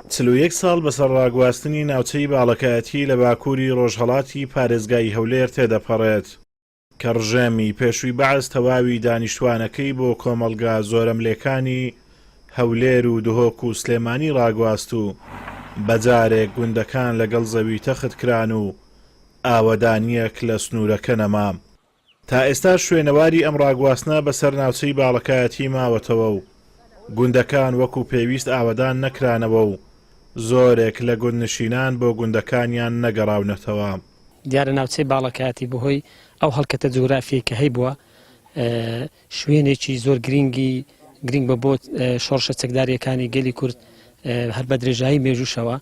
41 ساڵ بەسەر ڕاگواستنی ناوچەی باڵەکایەتی لە باکووری ڕۆژهەڵاتی پارێزگای هەولێر تێدەپەڕێت کە ڕژێمی پێشووی بەعز تەواوی دانیشتوانەکەی بۆ کۆمەڵگا زۆرەملێکانی هەولێر و دهۆک و سلێمانی ڕاگواست و بەجارێک گوندەکان لەگەڵ زەوی تەخت کران و ئاوەدانیەک لە سنوورەکە نەما. تا ئێستا شوێنەواری ئەم ڕاگواستنە بەسەر ناوچەی باڵەکایەتی ماوەتەوە و گوندەکان وەکو پێویست ئاوەدان نەکرانەوە و زۆرێک لە گوندنشینان بۆ گوندەکانیان نەگەڕاونەتەوە. دیارە ناوچەی باڵەکایەتی بەهۆی ئەو هەڵکەتە جوگرافی کە هەیبووە شوێنێکی زۆر گرنگ بە بۆ شۆڕشە چەکداریەکانی گەلی کورد هەر بە درێژایی مێژوشەوە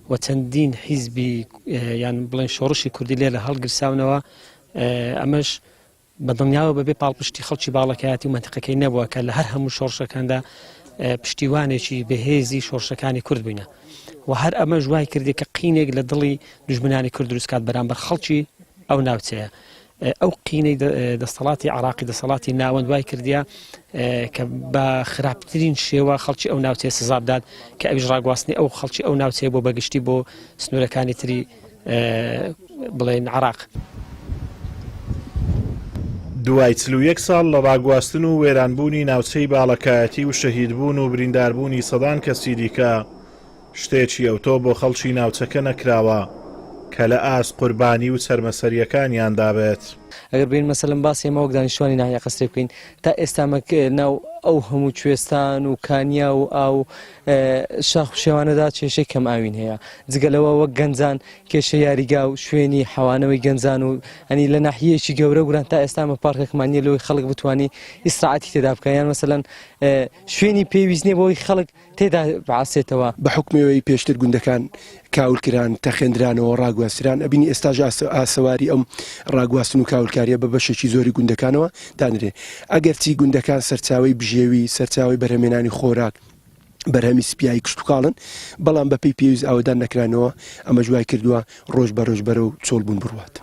و چەندین حیزبی یان بڵێن شۆڕشی کوردی لێ لە هەڵگرساونەوە. ئەمەش بەدڵنیاوە بەبێ پاڵپشتی خەڵکی باڵەکایەتی و منتیقەکەی نەبووە کە لە هەر هەموو شۆڕشەکاندا پشتیوانێکی بەهێزی شۆڕشەکانی کورد بووینە و هەر ئەمە ژوای کردی کە قینێک لە دڵی دوژمنانی کورد دروستکات بەرامبەر خەڵکی ئەو ناوچەیە. ئەو قینەی دەسەڵاتی عراقی دەسەڵاتی ناوەند وای کردیا کە بە خراپترین شێوە خەڵکی ئەو ناوچەیە سزا بدات کە ئەویش ڕاگواستنی ئەو خەڵکی ئەو ناوچەیە بۆ بەگشتی بۆ سنوورەکانی تری بڵێن عراق. دوای 41 ساڵ لە ڕاگواستن و وێرانبوونی ناوچەی باڵەکایەتی و شەهیدبوون و برینداربوونی سەدان کەسی دیکە شتێکی ئەوتۆ بۆ خەڵکی ناوچەکە نەکراوە کە لە ئاست قوربانی و چەرمەسەریەکانیان دابێت. ئەگەر بین مەسەلەن باسی ئێمە وەک دانیشتوانی ناحیە قەسرێ بکەین تا ئێستامە ناو ئەو هەموو کوێستان و کانیا و ئاو شاخ و شێوانەدا کێشەی کەم ئاوین هەیە جگەلەوە وەک گەنجان کێشە یاریگا و شوێنی حەوانەوەی گەنجان و ئەنی لە ناحیەیەکی گەورە گوران تا ئێستامە پارکێکمانیە لەوەی خەڵک بتوانی ئیسراعەتی تێدا بکە یان مەسەلەن شوێنی پێویست نییە بۆی خەڵک تێدا بەعاسێتەوە. بە حکمەوەی پێشتر گوندەکان کاولکران تەخێنرانەوە ڕاگواستران ئەبینی ئێستاژ ئاسەواری ئەم ڕاگواستن و کاولکاریە بە بەشێکی زۆری گوندەکانەوە دانرێ. ئەگەرچی گوندەکان سەرچاوی بژێوی سەرچاوی بەرهەمێنانی خۆراک بەرهەمی سپیایی کشتتوکاڵن بەڵام بەپی پێویست ئاوەدان نەکرانەوە ئەمە جوای کردووە ڕۆژ بە ڕۆژ بەرە و چۆڵبوون بڕوات.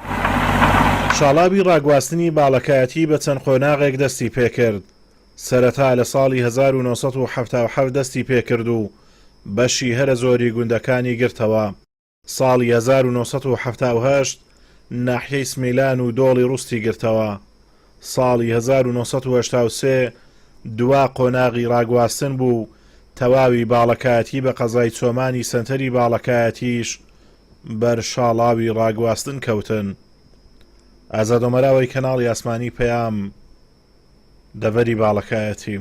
شاڵابی ڕاگواستنی باڵەکایەتی بە چەند خۆناغێک دەستی پێکرد. سەرەتا لە ساڵی 1970 دەستی پێکرد و بەشی هەرە زۆری گوندەکانی گرتەوە. ساڵی 1970 ناحیەی سمێلان و دۆڵی ڕوستی گرتەوە. ساڵی 1983 دوا قۆناغی ڕاگواستن بوو تەواوی باڵەکایەتی بە قەزای چۆمانی سەنتەری باڵەکایەتیش بەر شاڵاوی ڕاگواستن کەوتن. ئازادۆمەراوەی کەناڵی ئاسمانی پەیام دەڤەری باڵەکایەتی.